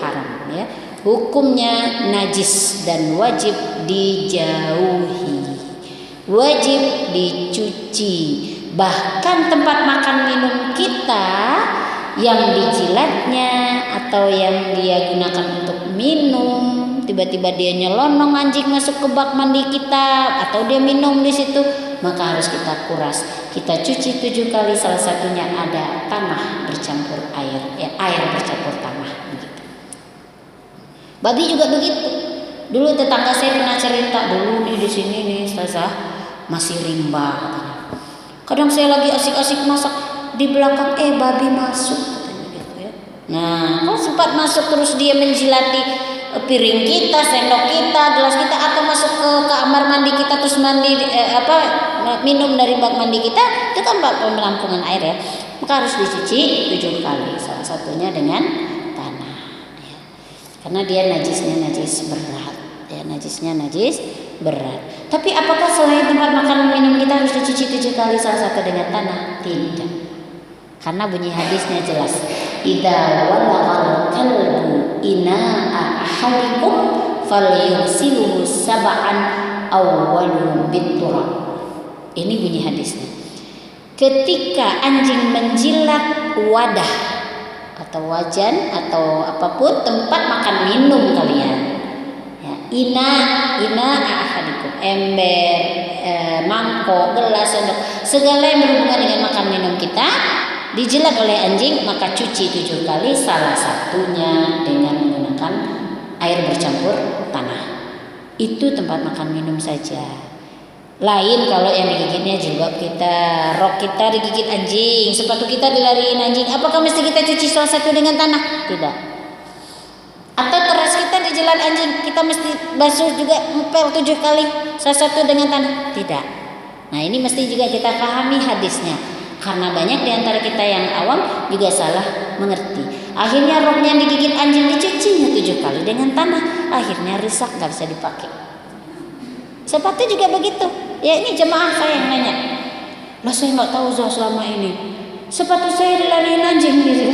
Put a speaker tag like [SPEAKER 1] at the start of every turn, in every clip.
[SPEAKER 1] haram ya. Hukumnya najis dan wajib dijauhi, wajib dicuci. Bahkan tempat makan minum kita yang dijilatnya atau yang dia gunakan untuk minum, tiba-tiba dia nyelonong anjing masuk ke bak mandi kita atau dia minum di situ, maka harus kita kuras, kita cuci 7 kali. Salah satunya ada tanah bercampur air, ya, air bercampur tanah begitu. Babi juga begitu. Dulu tetangga saya pernah cerita, dulu nih di sini nih Ustazah masih rimba katanya. Kadang saya lagi asik-asik masak, di belakang babi masuk katanya gitu ya. Nah, kok sempat masuk terus dia menjilati piring kita, sendok kita, gelas kita, atau masuk ke kamar mandi kita terus mandi minum dari bak mandi kita, itu kan bak penampungan air ya. Maka harus dicuci 7 kali, salah satunya dengan tanah ya. Karena dia najisnya najis berat ya, najisnya najis berat. Tapi apakah selain tempat makan minum kita harus dicuci 7 kali, salah satu dengan tanah? Tidak. Karena bunyi hadisnya jelas. Idza walaghal kalbu ina'a ahadikum falyughsilhu sab'an awwalu biturab. Ini bunyi hadisnya. Ketika anjing menjilat wadah atau wajan atau apapun tempat makan minum kalian, ya, ina ahadikum, ember, mangkok, gelas, sendok, segala yang berhubungan dengan makan minum kita dijilat oleh anjing, maka cuci 7 kali, salah satunya dengan menggunakan air bercampur tanah. Itu tempat makan minum saja. Lain kalau yang digigitnya jilbab kita, rok kita digigit anjing, sepatu kita dilariin anjing, apakah mesti kita cuci salah satu dengan tanah? Tidak. Atau teras kita dijilat anjing, kita mesti basuh juga ngepel 7 kali, salah satu dengan tanah? Tidak. Nah, ini mesti juga kita pahami hadisnya, karena banyak diantara kita yang awam juga salah mengerti. Akhirnya roknya yang digigit anjing dicucinya 7 kali dengan tanah, akhirnya rusak, gak bisa dipakai. Sepatu juga begitu. Ya, ini jemaah saya yang nanya, lah saya nggak tahu selama ini sepatu saya dilariin anjing gitu,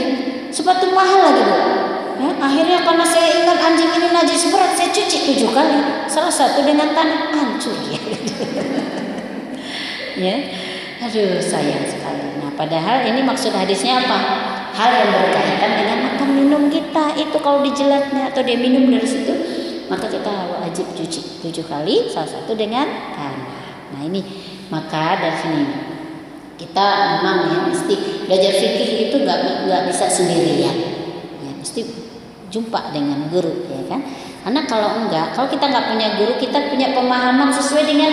[SPEAKER 1] sepatu mahal lagi Bu. Ya, akhirnya karena saya ingat anjing ini najis berat, saya cuci 7 kali, salah satu dengan tanah, hancur ya. Ya, aduh sayang sekali. Nah, padahal ini maksud hadisnya apa? Hal yang berkaitan dengan makan minum kita itu, kalau dijilatnya atau dia minum dari situ, maka kita wajib cuci 7 kali, salah satu dengan tanah. Nah, ini maka dari sini kita memang ya mesti belajar fikih itu nggak bisa sendirian, ya mesti jumpa dengan guru ya kan. Karena kalau kita nggak punya guru, kita punya pemahaman sesuai dengan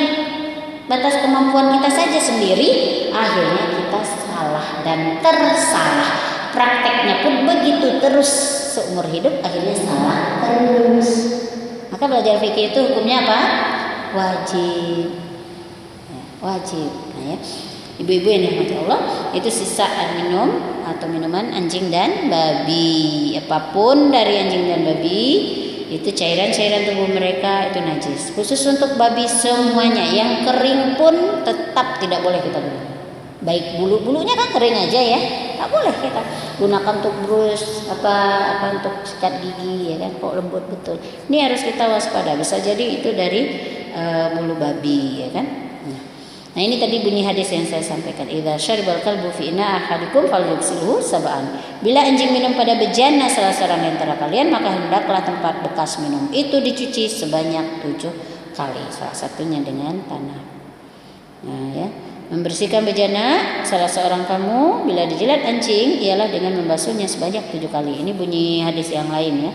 [SPEAKER 1] batas kemampuan kita saja sendiri, akhirnya kita salah dan tersalah. Prakteknya pun begitu terus seumur hidup, akhirnya salah terus. Maka belajar fikih itu hukumnya apa? Wajib. Wajib. Nah, ya. Ibu-ibu yang dirahmati Allah, itu sisaan minum atau minuman anjing dan babi, apapun dari anjing dan babi, itu cairan-cairan tubuh mereka itu najis. Khusus untuk babi semuanya, yang kering pun tetap tidak boleh kita gunakan. Baik bulu-bulunya kan kering aja ya, tak boleh kita gunakan untuk brus apa untuk sikat gigi ya kan, kok lembut betul. Ini harus kita waspada, bisa jadi itu dari bulu babi ya kan. Nah, ini tadi bunyi hadis yang saya sampaikan. Idza syaribal kalbu fi ina ahadikum falyugsilhu sab'an. Bila anjing minum pada bejana salah seorang di antara kalian, maka hendaklah tempat bekas minum itu dicuci sebanyak 7 kali, salah satunya dengan tanah. Nah, ya. Membersihkan bejana salah seorang kamu bila dijilat anjing ialah dengan membasuhnya sebanyak 7 kali. Ini bunyi hadis yang lain ya.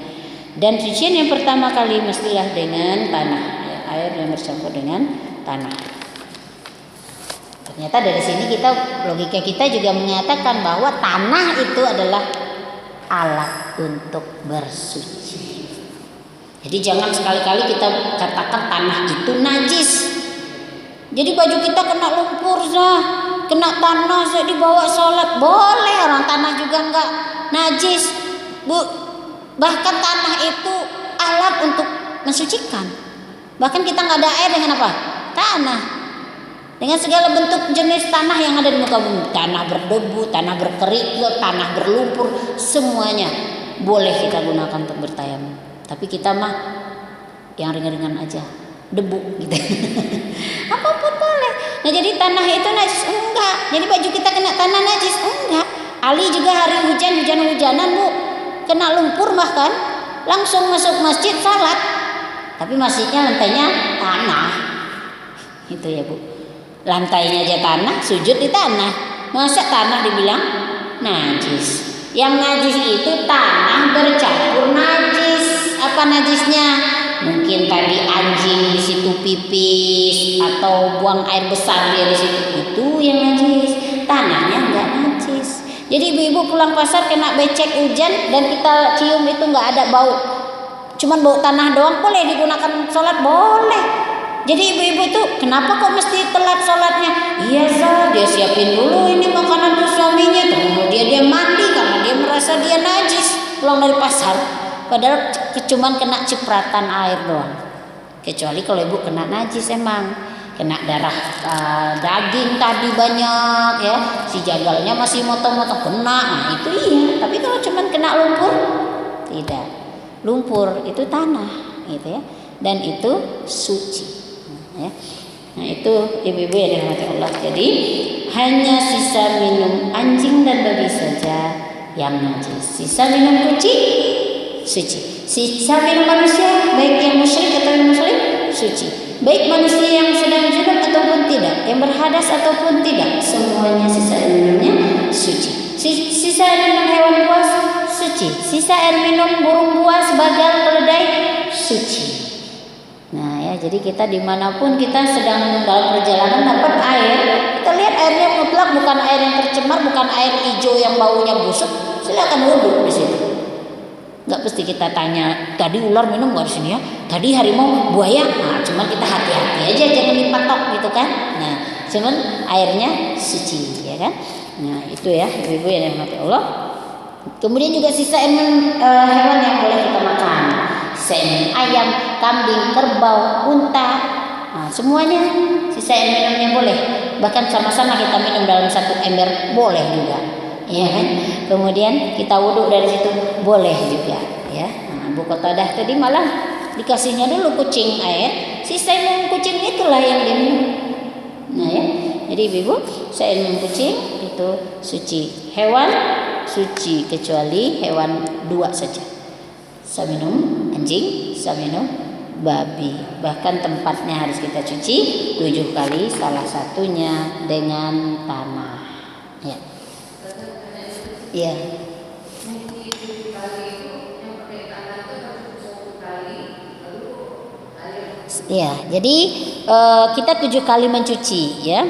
[SPEAKER 1] Dan cucian yang pertama kali mestilah dengan tanah, ya, air yang bercampur dengan tanah. Ternyata dari sini logika kita juga menyatakan bahwa tanah itu adalah alat untuk bersuci. Jadi jangan sekali-kali kita katakan tanah itu najis. Jadi baju kita kena lumpur kena tanah dibawa sholat, boleh, orang tanah juga enggak najis Bu. Bahkan tanah itu alat untuk mensucikan. Bahkan kita nggak ada air dengan apa? Tanah. Dengan segala bentuk jenis tanah yang ada di muka bumi, tanah berdebu, tanah berkerikil, tanah berlumpur, semuanya boleh kita gunakan untuk bertayamum. Tapi kita mah yang ringan-ringan aja, debu gitu. Apapun boleh. Nah jadi tanah itu najis enggak. Jadi baju kita kena tanah najis enggak. Ali juga hari hujan-hujanan Bu, kena lumpur bahkan langsung masuk masjid salat. Tapi masjidnya lantainya tanah. Itu ya Bu. Lantainya aja tanah, sujud di tanah. Masa tanah dibilang najis? Yang najis itu tanah bercampur najis. Apa najisnya? Mungkin tadi anjing di situ pipis atau buang air besar dia di situ, itu yang najis. Tanahnya enggak najis. Jadi ibu-ibu pulang pasar kena becek hujan dan kita cium itu enggak ada bau. Cuman bau tanah doang, boleh digunakan sholat, boleh. Jadi ibu-ibu itu kenapa kok mesti telat sholatnya? Iya Zah, dia siapin dulu ini makanan untuk suaminya, kemudian dia mandi karena dia merasa dia najis pulang dari pasar. Padahal cuman kena cipratan air doang. Kecuali kalau ibu kena najis emang, kena darah daging tadi banyak ya, si jagalnya masih motong-motong kena, nah itu iya. Tapi kalau cuman kena lumpur, tidak. Lumpur itu tanah, gitu ya, dan itu suci. Ya. Nah itu ibu-ibu yang dirahmati Allah. Jadi hanya sisa minum anjing dan babi saja yang najis. Sisa minum kucing suci. Sisa minum manusia baik yang musyrik atau yang muslim suci. Baik manusia yang sedang junub ataupun tidak, yang berhadas ataupun tidak, semuanya sisa minumnya suci. Sisa minum hewan buas suci. Sisa air minum burung buas, bagal, keledai suci. Nah ya, jadi kita dimanapun kita sedang dalam perjalanan dapat air, kita lihat airnya mutlak, bukan air yang tercemar, bukan air hijau yang baunya busuk, silakan wudhu di situ. Nggak mesti kita tanya, tadi ular minum nggak di sini ya, tadi harimau, buaya. Nah, cuman kita hati-hati aja, jangan dipatok gitu kan. Nah, cuman airnya suci, ya kan. Nah itu ya ibu-ibu yang dirahmati Allah. Kemudian juga sisa hewan yang boleh kita makan. Sisa ayam, kambing, kerbau, unta, nah, semuanya sisa air minumnya boleh. Bahkan sama-sama kita minum dalam satu ember boleh juga, ya kan. Kemudian kita wudhu dari situ boleh juga, ya. Nah, Bu Qatadah tadi malah dikasihnya dulu kucing air, sisa minum kucing itulah yang dia minum. Nah ya, jadi ibu saya minum kucing itu suci. Hewan suci kecuali hewan dua saja. Saya minum anjing, saya minum babi. Bahkan tempatnya harus kita cuci 7 kali, salah satunya dengan tanah. Ya. Iya. Ya, jadi kita 7 kali mencuci, ya.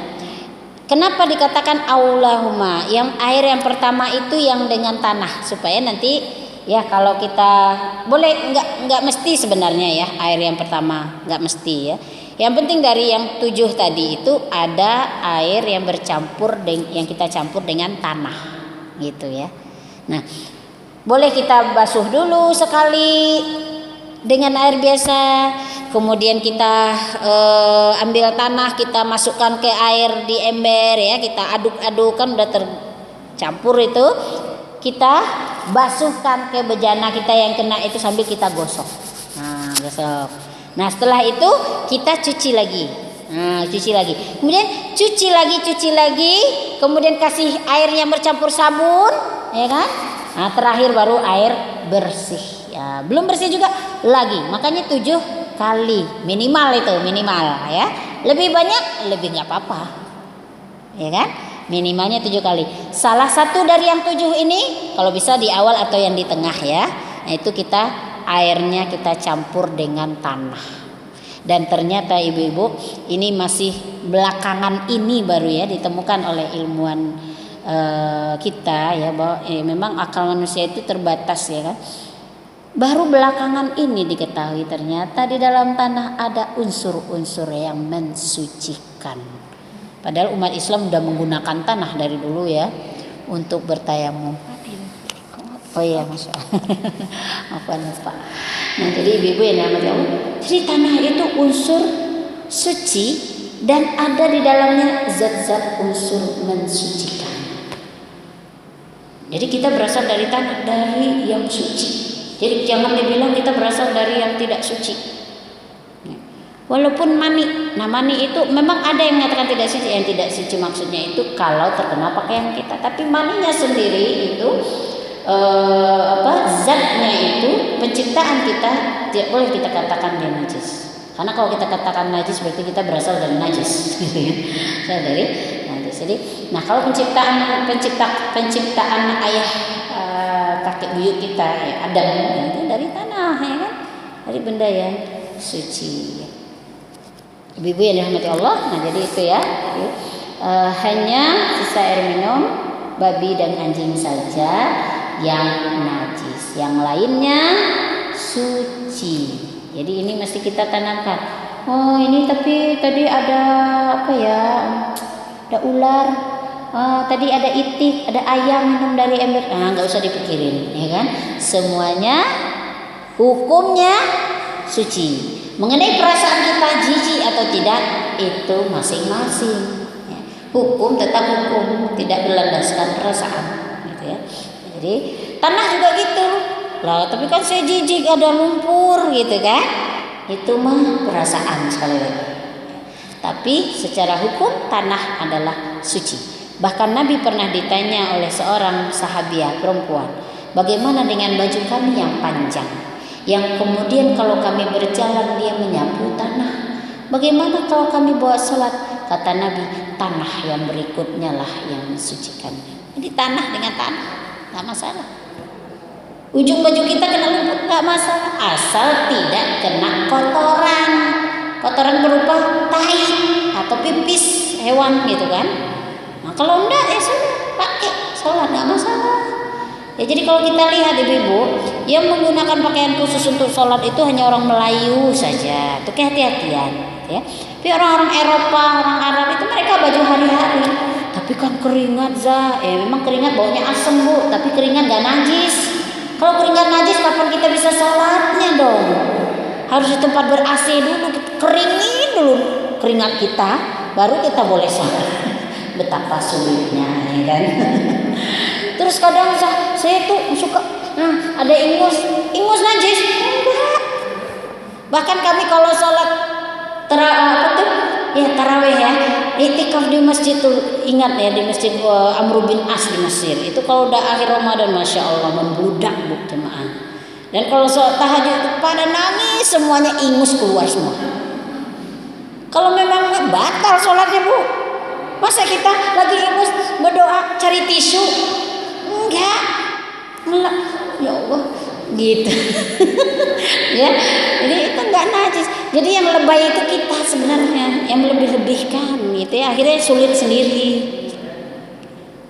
[SPEAKER 1] Kenapa dikatakan aulahuma? Yang air yang pertama itu yang dengan tanah, supaya nanti ya kalau kita boleh nggak mesti sebenarnya ya air yang pertama, nggak mesti ya. Yang penting dari yang 7 tadi itu ada air yang bercampur yang kita campur dengan tanah, gitu ya. Nah, boleh kita basuh dulu sekali dengan air biasa. Kemudian kita ambil tanah, kita masukkan ke air di ember ya, kita aduk-aduk kan udah tercampur itu, kita basuhkan ke bejana kita yang kena itu sambil kita gosok. Nah, gosok. Nah, setelah itu kita cuci lagi. Nah, cuci lagi. Kemudian cuci lagi, kemudian kasih air yang bercampur sabun, ya kan? Nah, terakhir baru air bersih. Ya, belum bersih juga lagi. Makanya 7 kali minimal itu, minimal ya. Lebih banyak lebih nggak apa-apa, ya kan. Minimalnya 7 kali. Salah satu dari yang 7 ini kalau bisa di awal atau yang di tengah ya. Nah itu kita airnya kita campur dengan tanah. Dan ternyata ibu-ibu ini masih belakangan ini baru ya ditemukan oleh ilmuwan kita ya, bahwa memang akal manusia itu terbatas ya kan. Baru belakangan ini diketahui ternyata di dalam tanah ada unsur-unsur yang mensucikan. Padahal umat Islam sudah menggunakan tanah dari dulu ya untuk bertayamum. Oh iya, Masya Allah. Apa lupa. Nah, jadi ibu-ibu yang namanya Allah. Jadi tanah itu unsur suci dan ada di dalamnya zat-zat unsur mensucikan. Jadi kita berasal dari tanah, dari yang suci. Jadi jangan dibilang kita berasal dari yang tidak suci. Walaupun mani, nah mani itu memang ada yang mengatakan tidak suci. Yang tidak suci maksudnya itu kalau terkena pakaian kita. Tapi maninya sendiri itu zatnya itu penciptaan kita tidak boleh kita katakan dia najis. Karena kalau kita katakan najis berarti kita berasal dari najis, dari najis. Jadi, nah kalau penciptaan ayah kakek buyut kita, ya, Adam, itu dari tanah, ya kan, dari benda yang suci. Ibu-ibu yang dirahmati Allah, nah jadi itu ya, hanya sisa air minum babi dan anjing saja yang najis, yang lainnya suci. Jadi ini mesti kita tanamkan. Oh ini tapi tadi ada apa ya? Ada ular. Tadi ada itik, ada ayam minum dari ember. Nggak usah dipikirin, ya kan? Semuanya hukumnya suci. Mengenai perasaan kita jijik atau tidak itu masing-masing. Ya. Hukum tetap hukum, tidak berlandaskan perasaan, gitu ya. Jadi tanah juga gitu. Lah, tapi kan saya jijik ada lumpur gitu kan. Itu mah perasaan sekali lagi. Tapi secara hukum tanah adalah suci. Bahkan Nabi pernah ditanya oleh seorang sahabiah perempuan, bagaimana dengan baju kami yang panjang, yang kemudian kalau kami berjalan dia menyapu tanah. Bagaimana kalau kami bawa sholat? Kata Nabi, tanah yang berikutnya lah yang mensucikannya. Jadi tanah dengan tanah, nggak masalah. Ujung baju kita kena lumpur nggak masalah, asal tidak kena kotoran. Kotoran berupa tai atau pipis hewan gitu kan. Nah kalau enggak ya sudah pakai sholat nggak masalah. Ya jadi kalau kita lihat ibu-ibu yang menggunakan pakaian khusus untuk sholat itu hanya orang Melayu saja. Itu kehati-hatian, ya. Tapi orang-orang Eropa, orang Arab itu mereka baju hari-hari. Tapi kan keringat memang keringat baunya asem bu, tapi keringat nggak najis. Kalau keringat najis kapan kita bisa sholatnya dong? Harus di tempat ber-AC dulu, keringin dulu keringat kita, baru kita boleh sholat. Betapa sulitnya, ya kan? Terus kadang saya tuh suka, ada ingus najis, enggak. Bahkan kami kalau sholat tarawih ya, itikaf di masjid tuh, ingat ya di masjid Amr bin As di Mesir. Itu kalau udah akhir Ramadan, masya Allah membludak bu jemaah. Dan kalau sholat tahajud itu pada nangis semuanya, ingus keluar semua. Kalau memang batal sholatnya bu, masa kita lagi ingus berdoa cari tisu? Enggak, ya Allah gitu. Ya, jadi itu enggak najis. Jadi yang lebay itu kita sebenarnya, yang lebih-lebihkan gitu ya, akhirnya sulit sendiri.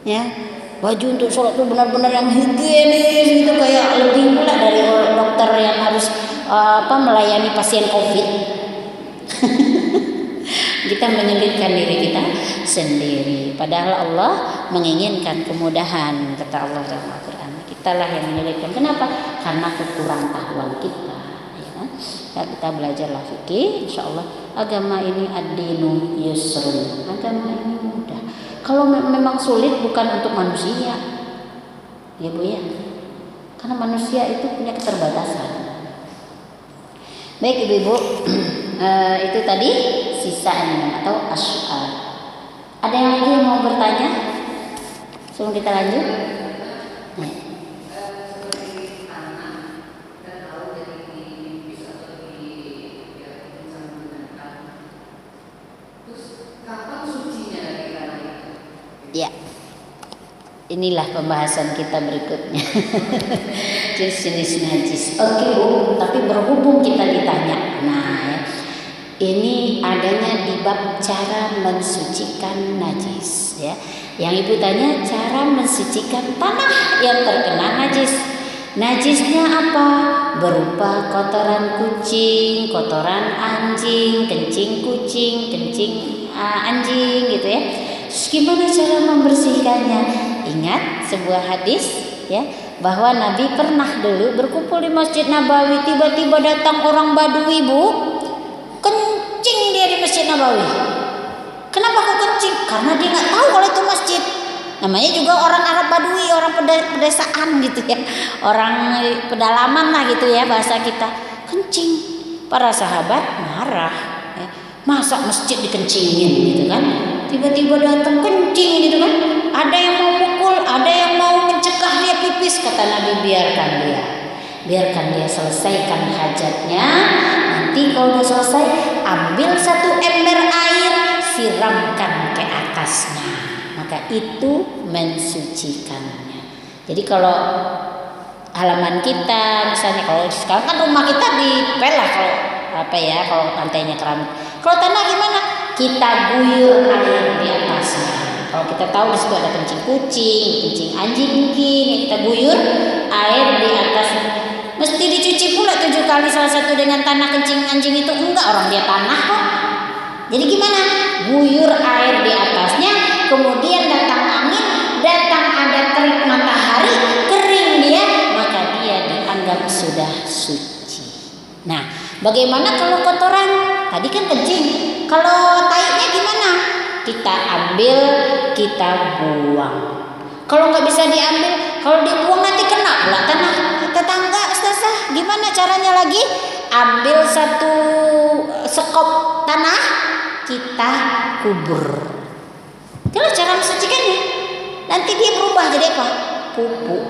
[SPEAKER 1] Ya, baju untuk sholat itu benar-benar yang higienis gitu, kayak lebih pula dari dokter yang harus melayani pasien COVID. Kita menyulitkan diri kita sendiri, padahal Allah menginginkan kemudahan, kata Allah dalam Al-Quran. Kitalah yang menyulitkan. Kenapa? Karena kekurang tahuan kita, ya kan? Ya, kita belajarlah fikih, insya Allah agama ini ad-dinu yusrun, agama ini mudah. Kalau memang sulit bukan untuk manusia, ya bu ya, karena manusia itu punya keterbatasan. Baik ibu-ibu, itu tadi sisa atau asy'ar. Ada yang lagi yang mau bertanya? Sebelum kita lanjut. Ya, inilah pembahasan kita berikutnya. Jenis-jenis najis. Oke bu, tapi berhubung kita ditanya, nah ini adanya di bab cara mensucikan najis, ya. Yang ibu tanya cara mensucikan tanah yang terkena najis. Najisnya apa? Berupa kotoran kucing, kotoran anjing, kencing kucing, kencing anjing gitu ya. Terus gimana cara membersihkannya? Ingat sebuah hadis ya, bahwa Nabi pernah dulu berkumpul di Masjid Nabawi, tiba-tiba datang orang Badui bu, kencing dia di Masjid Nabawi. Kenapa kok kencing? Karena dia nggak tahu kalau itu masjid. Namanya juga orang Arab Badui, orang pedesaan gitu ya, orang pedalaman lah gitu ya bahasa kita. Kencing. Para sahabat marah, ya. Masa masjid dikencingin gitu kan? Tiba-tiba datang kencing gitu kan? Ada yang mau pukul, ada yang mau mencegah dia pipis. Kata Nabi, biarkan dia selesaikan hajatnya. Nanti kalau udah selesai, ambil satu ember air, siramkan ke atasnya. Maka itu mensucikannya. Jadi kalau halaman kita misalnya, kalau sekarang kan rumah kita dipel lah, kalau apa ya, kalau lantainya keramik. Kalau tanah gimana? Kita guyur air di atasnya. Kalau kita tahu di situ ada kencing kucing, kencing anjing mungkin, ya kita guyur air di atasnya. Mesti dicuci pula 7 kali salah satu dengan tanah kencing anjing itu? Enggak, orang dia tanah kok. Jadi gimana? Guyur air di atasnya, kemudian datang angin, datang ada terik matahari, kering dia, maka dia dianggap sudah suci. Nah, bagaimana kalau kotoran? Tadi kan kencing. Kalau taiknya gimana? Kita ambil, kita buang. Kalau nggak bisa diambil, kalau dibuang nanti kena pula tanah tetangga. Ustazah, gimana caranya lagi? Ambil satu sekop tanah, kita kubur. Itulah cara mensucikannya. Nanti dia berubah jadi apa? Pupuk.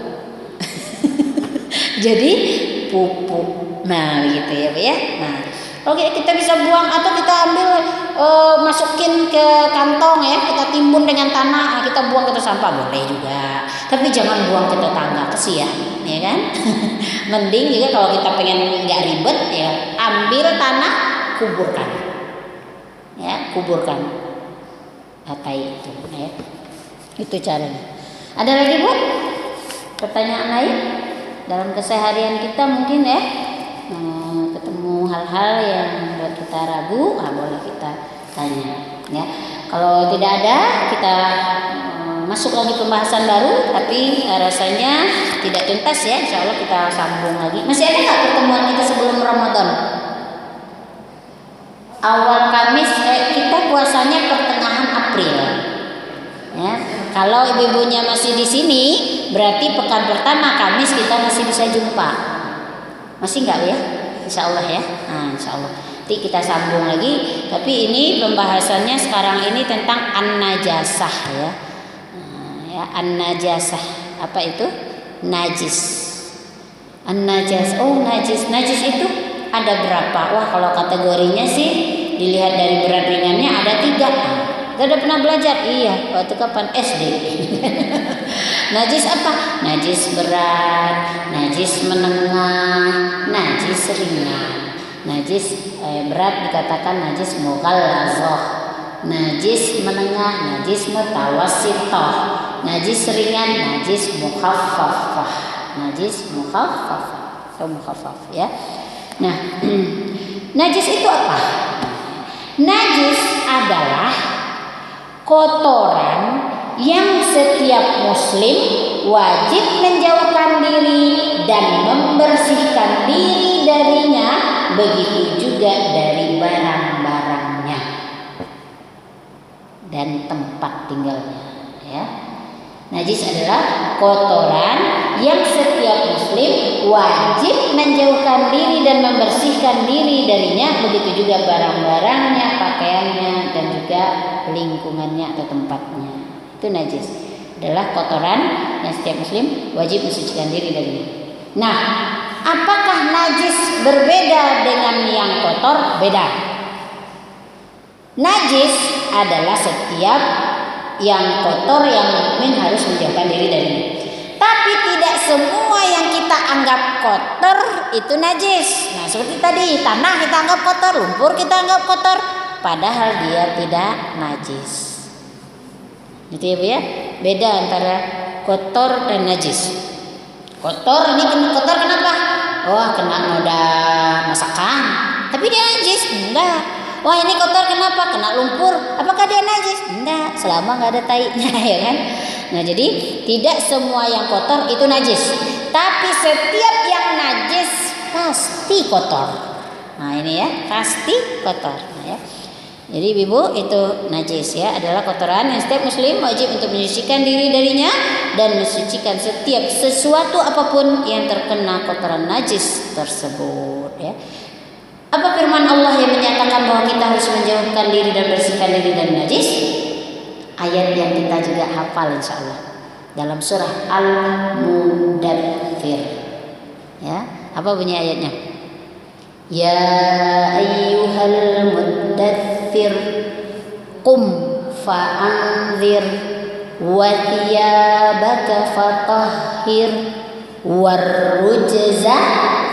[SPEAKER 1] Jadi pupuk. Nah, gitu ya, Bu ya. Nah, oke, kita bisa buang atau kita ambil masukin ke kantong ya, kita timbun dengan tanah, kita buang ke sampah boleh juga. Tapi jangan buang ke tetangga, kesian, ya kan? Mending juga kalau kita pengen nggak ribet ya, ambil tanah, kuburkan. Ya, kuburkan. Hatai itu, ya. Itu caranya. Ada lagi, Bu? Pertanyaan lain? Dalam keseharian kita mungkin ya, ketemu hal-hal yang buat kita ragu, boleh kita tanya ya. Kalau tidak ada, kita masuk lagi pembahasan baru, tapi rasanya tidak tuntas ya. Insya Allah kita sambung lagi. Masih ada nggak pertemuan kita sebelum Ramadan? Awal Kamis, kita puasanya pertengahan April ya. Kalau ibu-ibunya masih di sini, berarti pekan pertama Kamis kita masih bisa jumpa. Masih enggak ya? Insya Allah ya. Nah, insya Allah. Nanti kita sambung lagi. Tapi ini pembahasannya sekarang ini tentang an-najasah ya. Ya, an-najasah. Apa itu? Najis. An-najas. Oh, najis. Najis itu ada berapa? Wah, kalau kategorinya sih dilihat dari berat ringannya ada 3. Kita udah pernah belajar? Iya, waktu kapan? SD. Najis apa? Najis berat, najis menengah, najis ringan. Najis berat dikatakan najis mughallazah, najis menengah, najis mutawassithah, najis ringan, najis mukhaffafah. Najis mukhaffafah atau mukhaffaf ya. Nah, najis itu apa? Najis adalah kotoran yang setiap muslim wajib menjauhkan diri dan membersihkan diri darinya, begitu juga dari barang-barangnya dan tempat tinggalnya ya. Najis adalah kotoran yang setiap muslim wajib menjauhkan diri dan membersihkan diri darinya, begitu juga barang-barangnya, pakaiannya, dan juga lingkungannya atau tempatnya. Itu najis, adalah kotoran yang setiap muslim wajib mensucikan diri darinya. Nah, apakah najis berbeda dengan yang kotor? Beda. Najis adalah setiap yang kotor yang mukmin harus menjauhkan diri darinya. Tapi tidak semua yang kita anggap kotor itu najis. Nah, seperti tadi, tanah kita anggap kotor, lumpur kita anggap kotor, padahal dia tidak najis. Gitu ya, Bu ya? Beda antara kotor dan najis. Kotor ini kotor kenapa? Wah, kena noda masakan, tapi dia najis? Enggak. Wah, ini kotor kenapa? Kena lumpur. Apakah dia najis? Enggak, selama nggak ada tainya ya kan. Nah, jadi tidak semua yang kotor itu najis, tapi setiap yang najis pasti kotor. Nah, ini ya, pasti kotor. Nah, ya. Jadi ibu itu najis ya, adalah kotoran yang setiap muslim wajib untuk menyucikan diri darinya dan mensucikan setiap sesuatu apapun yang terkena kotoran najis tersebut ya. Apa firman Allah yang menyatakan bahwa kita harus menjauhkan diri dan bersihkan diri dari najis? Ayat yang kita juga hafal insyaallah dalam surah Al-Mudaththir. Ya, apa bunyi ayatnya? Ya ayyuhal muddaththir qum fa'anzir wa thiyabaka fatahhir warrujza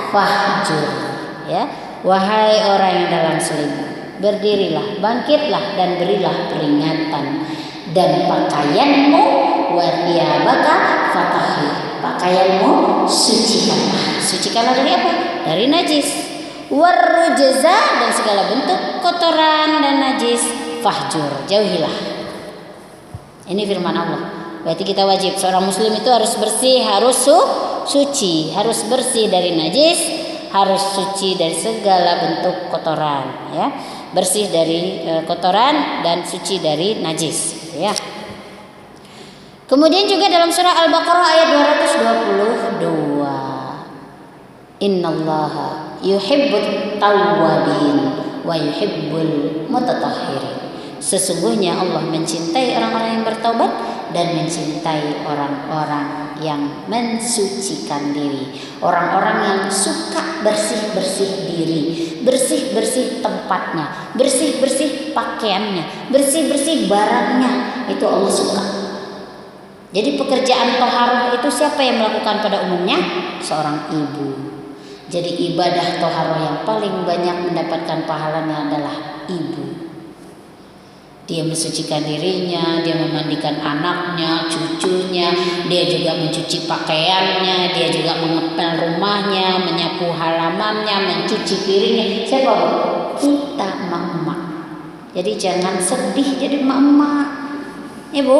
[SPEAKER 1] fahjur. Ya, wahai orang yang dalam selimut, berdirilah, bangkitlah dan berilah peringatan, dan pakaianmu wa thiyabaka fatahhir, pakaianmu sucikanlah dari apa? Dari najis. Warrujza, dan segala bentuk kotoran dan najis fahjur, jauhilah. Ini firman Allah. Berarti kita wajib, seorang muslim itu harus bersih, harus suci, harus bersih dari najis, harus suci dari segala bentuk kotoran ya. Bersih dari kotoran dan suci dari najis ya. Kemudian juga dalam surah Al-Baqarah ayat 222. Innallaha yuhibbut tawwabin wa yuhibbul mutatahhirin. Sesungguhnya Allah mencintai orang-orang yang bertaubat dan mencintai orang-orang yang mensucikan diri, orang-orang yang suka bersih-bersih diri, bersih-bersih tempatnya, bersih-bersih pakaiannya, bersih-bersih barangnya. Itu Allah suka. Jadi pekerjaan toharoh itu siapa yang melakukan pada umumnya? Seorang ibu. Jadi ibadah toharoh yang paling banyak mendapatkan pahalanya adalah ibu. Dia mensucikan dirinya, dia memandikan anaknya, cucunya, dia juga mencuci pakaiannya, dia juga mengepel rumahnya, menyapu halamannya, mencuci piringnya. Siapa? Kita emak-emak. Jadi jangan sedih jadi emak-emak. Ibu,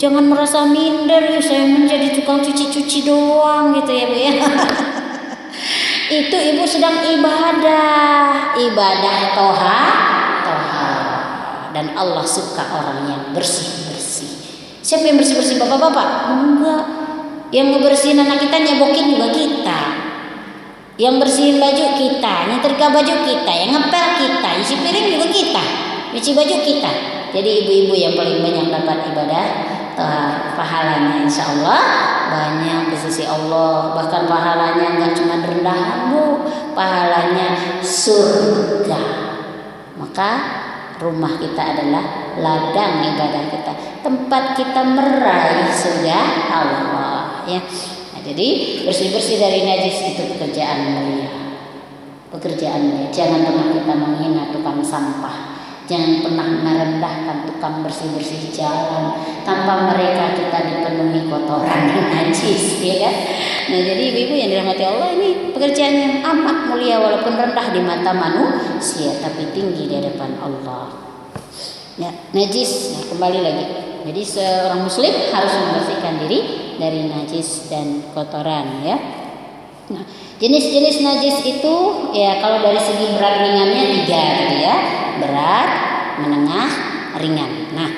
[SPEAKER 1] jangan merasa minder, saya menjadi tukang cuci-cuci doang gitu ya Bu ya. Itu ibu sedang ibadah tohar, dan Allah suka orang yang bersih-bersih. Siapa yang bersih-bersih? Bapak-bapak? Enggak. Yang ngebersihin anak kita, nyebokin juga kita. Yang bersihin baju kita, nyetrika baju kita, yang ngepel kita, isi piring juga kita, cuci baju kita. Jadi ibu-ibu yang paling banyak dapat ibadah pahalanya insya Allah banyak di sisi Allah. Bahkan pahalanya nggak cuma rendahan Bu, pahalanya surga. Maka rumah kita adalah ladang ibadah kita, tempat kita meraih surga Allah ya. Nah, jadi bersih-bersih dari najis itu pekerjaan mulia. Jangan pernah kita menghina tukang sampah. Jangan pernah merendahkan tukang bersih-bersih jalan. Tanpa mereka kita dipenuhi kotoran dan najis, ya kan? Nah, jadi ibu-ibu yang dirahmati Allah, ini pekerjaan yang amat mulia walaupun rendah di mata manusia, tapi tinggi di hadapan Allah. Ya, najis. Nah, kembali lagi. Jadi seorang muslim harus membersihkan diri dari najis dan kotoran, ya. Nah, jenis-jenis najis itu ya kalau dari segi berat ringannya 3 gitu ya. Berat, menengah, ringan. Nah,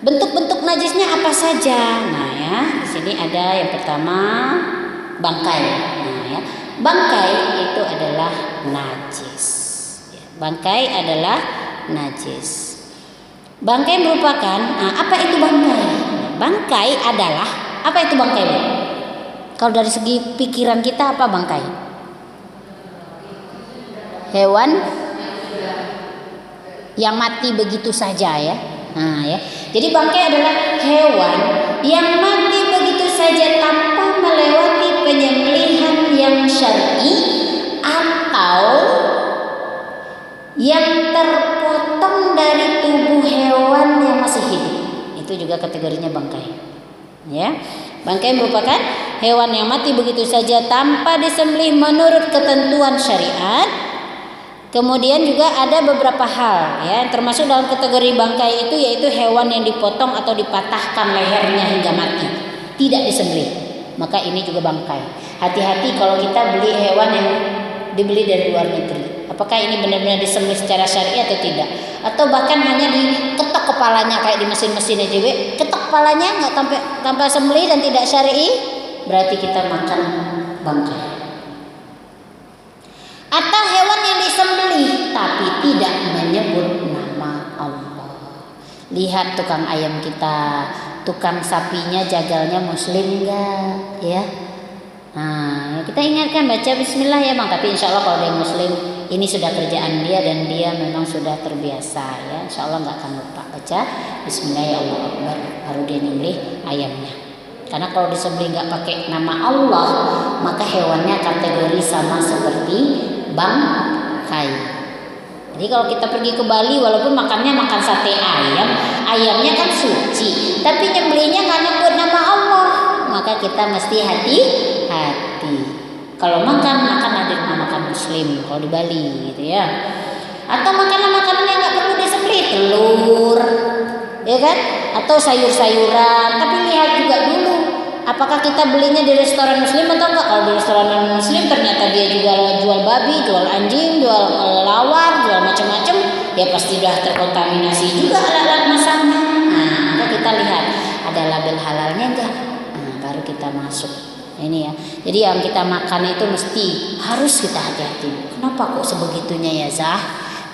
[SPEAKER 1] bentuk-bentuk najisnya apa saja? Nah, ya, di sini ada yang pertama bangkai. Nah, ya, bangkai itu adalah najis. Bangkai adalah najis. Bangkai merupakan, apa itu bangkai? Bangkai adalah, apa itu bangkai? Kalau dari segi pikiran kita apa bangkai? Hewan yang mati begitu saja ya. Nah, ya. Jadi bangkai adalah hewan yang mati begitu saja tanpa melewati penyembelihan yang syar'i atau yang terpotong dari tubuh hewan yang masih hidup. Itu juga kategorinya bangkai. Ya. Bangkai merupakan hewan yang mati begitu saja tanpa disembelih menurut ketentuan syariat. Kemudian juga ada beberapa hal ya, termasuk dalam kategori bangkai itu yaitu hewan yang dipotong atau dipatahkan lehernya hingga mati, tidak disembelih. Maka ini juga bangkai. Hati-hati kalau kita beli hewan yang dibeli dari luar negeri. Apakah ini benar-benar disembelih secara syar'i atau tidak? atau bahkan hanya diketok kepalanya kayak di mesin-mesin aja, ketok kepalanya nggak tanpa sembelih dan tidak syar'i, berarti kita makan bangkai. Atau hewan yang disembelih tapi tidak menyebut nama Allah. Lihat tukang ayam kita, tukang sapinya jagalnya muslim enggak ya? Nah, kita ingatkan baca bismillah ya Bang, tapi insya Allah kalau dia muslim ini sudah kerjaan dia dan dia memang sudah terbiasa ya, insya Allah nggak akan lupa baca bismillah ya Allah Akbar baru dia nyembelih ayamnya. Karena kalau disembelih nggak pakai nama Allah maka hewannya kategori sama seperti bangkai. Jadi kalau kita pergi ke Bali walaupun makannya makan sate ayam, ayamnya kan suci, tapi nyembelihnya nggak nyebut nama Allah, maka kita mesti hati-hati. Kalau makan ada rumah makan muslim kalau di Bali gitu ya. Atau makanan-makanan yang nggak perlu disembelih, telur, ya kan? Atau sayur-sayuran. Tapi lihat juga dulu, apakah kita belinya di restoran muslim atau enggak? Kalau di restoran muslim ternyata dia juga jual babi, jual anjing, jual lawar, jual macam-macam, ya pasti sudah terkontaminasi juga alat-alat masaknya. Nah, maka kita lihat ada label halalnya enggak? Nah, baru kita masuk. Ini ya. Jadi yang kita makan itu mesti harus kita hati-hati. Kenapa kok sebegitunya ya Zah?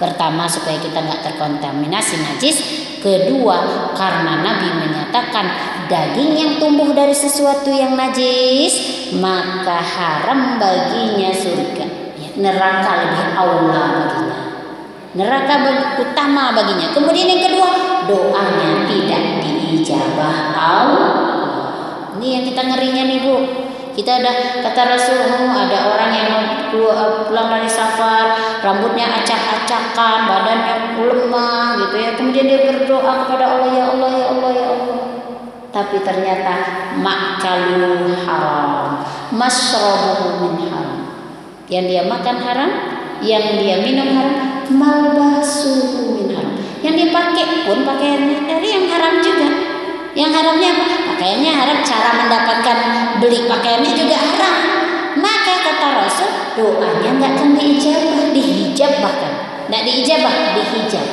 [SPEAKER 1] Pertama supaya kita nggak terkontaminasi najis. Kedua karena Nabi menyatakan daging yang tumbuh dari sesuatu yang najis maka haram baginya surga. Ya, neraka lebih aula baginya. Neraka utama baginya. Kemudian yang kedua doanya tidak diijabah Allah. Ini yang kita ngerinya nih Bu. Kita ada kata Rasul, ada orang yang pulang dari safar, rambutnya acak-acakan, badannya lemah gitu ya. Kemudian dia berdoa kepada Allah, ya Allah, ya Allah, ya Allah. Tapi ternyata makalu haram, masrobuhu min haram. Yang dia makan haram, yang dia minum haram, malbasuhu min haram. Yang dia pakai pun pakaiannya dari yang haram juga. Yang haramnya apa? Pakaiannya haram, cara mendapatkan beli pakaiannya juga haram. Maka kata Rasul, doanya nggak akan diijabah, dihijab bahkan. Nggak diijabah, dihijab.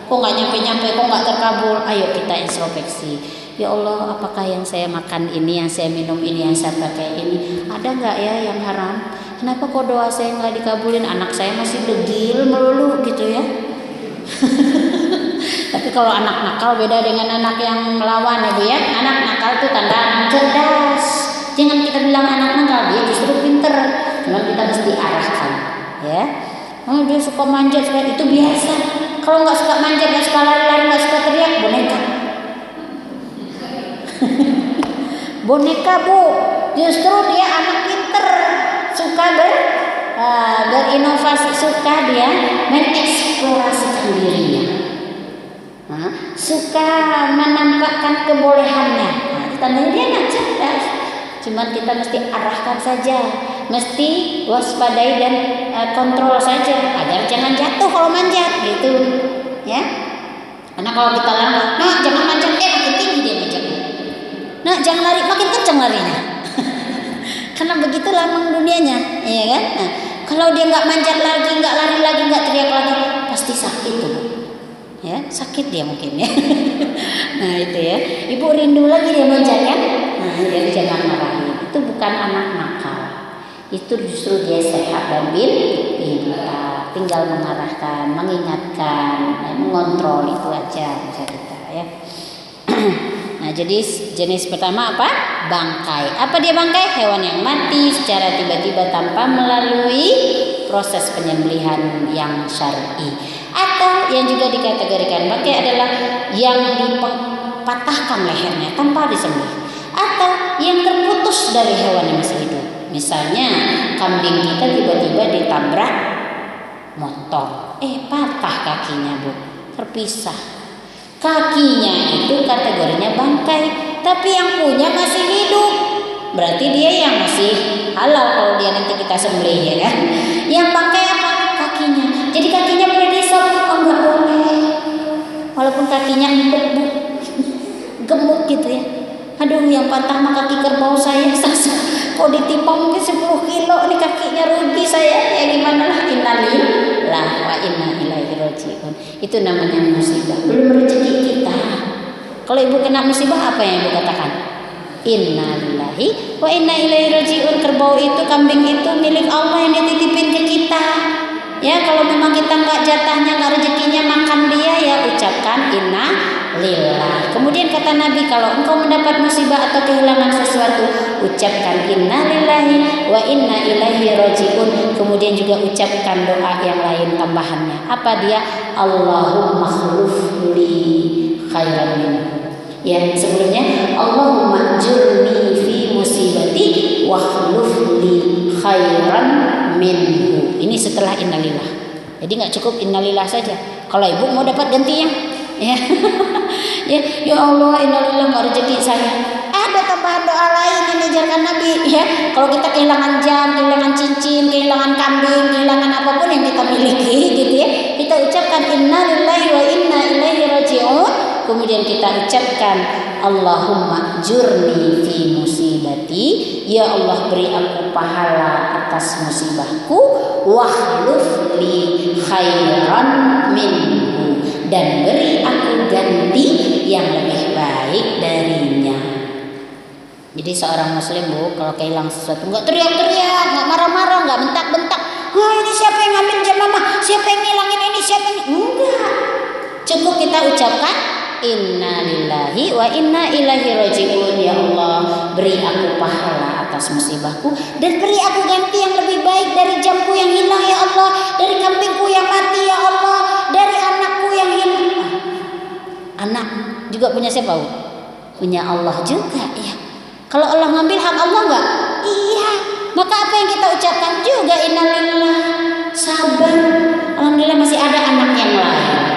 [SPEAKER 1] Kok nggak nyampe-nyampe, kok nggak terkabul? Ayo kita introspeksi. Ya Allah, apakah yang saya makan ini, yang saya minum ini, yang saya pakai ini, ada nggak ya yang haram? Kenapa kok doa saya nggak dikabulin? Anak saya masih degil melulu gitu ya. Tapi kalau anak nakal beda dengan anak yang melawan ya Bu ya. Anak nakal itu tanda anak cerdas. Jangan kita bilang anak nakal, dia justru pinter. Cuma kita mesti arahkan ya. Oh dia suka manjat, itu biasa. Kalau nggak suka manjat, nggak suka lari-lari, nggak suka teriak, boneka. Boneka Bu, justru dia anak pinter, suka berinovasi, suka dia mengeksplorasikan dirinya. Suka menampakkan kebolehannya. Tandanya dia anak cerdas. Cuman kita mesti arahkan saja, mesti waspadai dan kontrol saja agar jangan jatuh kalau manjat gitu, ya. Karena kalau kita larang, nah jangan manjat, makin tinggi dia manjat. Nah jangan lari, makin kencang larinya. Karena begitu lamang dunianya, ya kan? Nah, kalau dia nggak manjat lagi, nggak lari lagi, nggak teriak lagi, pasti sakit tuh. Ya sakit dia mungkin ya. Nah itu ya, ibu rindu lagi dia manjat kan. Nah jadi jangan marahin, itu bukan anak nakal, itu justru dia sehat dan pintar, tinggal mengarahkan, mengingatkan, mengontrol itu aja bisa kita ya. Nah jadi jenis pertama apa? Bangkai. Apa dia bangkai? Hewan yang mati secara tiba-tiba tanpa melalui proses penyembelihan yang syar'i. Atau yang juga dikategorikan bangkai adalah yang dipatahkan lehernya tanpa disembelih, atau yang terputus dari hewan yang masih hidup. Misalnya kambing kita tiba-tiba ditabrak motor, patah kakinya Bu, terpisah. Kakinya itu kategorinya bangkai, tapi yang punya masih hidup. Berarti dia yang masih halal kalau dia nanti kita sembelih ya kan. Yang bangkai apa? Kakinya. Jadi kakinya boleh disop? Oh enggak boleh. Walaupun kakinya empuk Bu, gemuk gitu ya. Aduh yang patah mah kaki kerbau saya. Kok ditimpa mungkin 10 kilo nih kakinya, rugi saya. Ya gimana lah, innalillah wa inna ilaihi raji'un. raji'un. Itu namanya musibah. Belum rezeki kita. Kalau ibu kena musibah, apa yang ibu katakan? Inna lillahi wa inna ilaihi raji'un. Kerbau itu, kambing itu milik Allah yang dititipin ke kita. Ya, kalau memang kita nggak jatahnya, nggak rezekinya makan dia, ya ucapkan inna lillah. Kemudian kata Nabi, kalau engkau mendapat musibah atau kehilangan sesuatu, ucapkan inna lillahi wa inna ilaihi raji'un. Kemudian juga ucapkan doa yang lain tambahannya. Apa dia? Allahumma khulufli khairan minhu. Ya, sebelumnya Allahumma jurni fi musibati wa khulufli khairan minhu. Ini setelah innalillah. Jadi nggak cukup innalillah saja. Kalau ibu mau dapat gantinya, ya, ya Allah, innalillah nggak rezeki saya. Ada tambahan doa lain yang diajarkan Nabi. Ya, kalau kita kehilangan jam, kehilangan cincin, kehilangan kambing, kehilangan apapun yang kita miliki, gitu ya, kita ucapkan innalillahi wa inna ilaihi raji'un. Kemudian kita ucapkan Allahumma jurni fi musibati, ya Allah beri aku pahala atas musibahku, wahluf li khairan minhu, dan beri aku ganti yang lebih baik darinya. Jadi seorang muslim, Bu, kalau kehilangan sesuatu nggak teriak-teriak, nggak marah-marah, nggak bentak-bentak. Wah, ini siapa yang ngambil jam mama? Siapa yang ngilangin ini? Siapa yang... Enggak. Cukup kita ucapkan inna lillahi wa inna ilaihi raji'un. Ya Allah, beri aku pahala atas musibahku dan beri aku ganti yang lebih baik dari jamku yang hilang, ya Allah, dari kambingku yang mati, ya Allah, dari anakku yang hilang. Anak juga punya siapa, Bu? Punya Allah juga, ya. Kalau Allah ngambil hak Allah enggak? Iya. Maka apa yang kita ucapkan juga innalillah. Sabar. Alhamdulillah masih ada anak yang lain.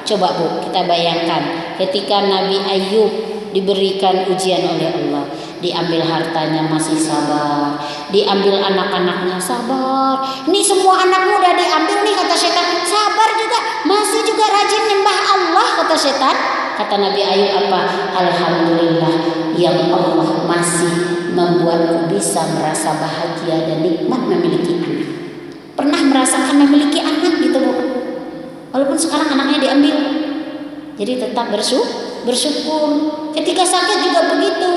[SPEAKER 1] Coba, Bu, kita bayangkan ketika Nabi Ayub diberikan ujian oleh Allah, diambil hartanya masih sabar, diambil anak-anaknya sabar. Ini semua anakmu udah diambil nih, kata setan. Sabar juga, masih juga rajin nyembah Allah, kata setan. Kata Nabi Ayub apa? Alhamdulillah yang Allah masih membuatku bisa merasa bahagia dan nikmat memiliki anak. Pernah merasakan memiliki anak gitu, Bu? Walaupun sekarang anaknya diambil, jadi tetap bersyukur. Ketika sakit juga begitu.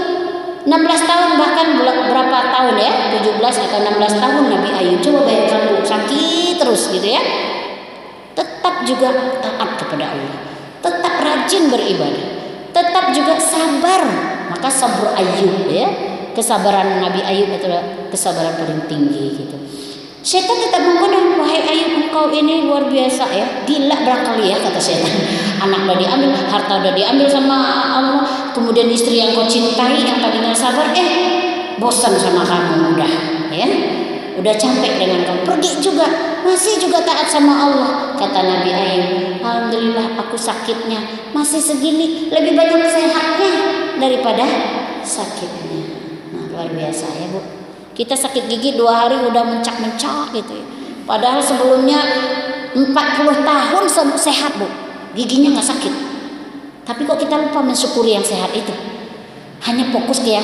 [SPEAKER 1] 16 tahun bahkan berapa tahun ya? 17 atau 16 tahun Nabi Ayub. Coba bayangkan, Bu, sakit terus gitu ya. Tetap juga taat kepada Allah. Tetap rajin beribadah. Tetap juga sabar. Maka sabr Ayub, ya. Kesabaran Nabi Ayub itu kesabaran paling tinggi gitu. Setan tetap menggoda, wahai Ayub, engkau ini luar biasa ya, gila barangkali ya, kata setan. Anak udah diambil, harta udah diambil sama Allah, kemudian istri yang kau cintai yang tadinya sabar, bosan sama kamu udah capek dengan kamu, pergi juga, masih juga taat sama Allah. Kata Nabi Ayub, alhamdulillah aku sakitnya masih segini, lebih banyak sehatnya daripada sakitnya. Nah, luar biasa ya, Bu. Kita sakit gigi 2 hari udah mencak-mencak gitu ya. Padahal sebelumnya 40 tahun sehat, Bu. Giginya nggak sakit. Tapi kok kita lupa mensyukuri yang sehat itu. Hanya fokus ke yang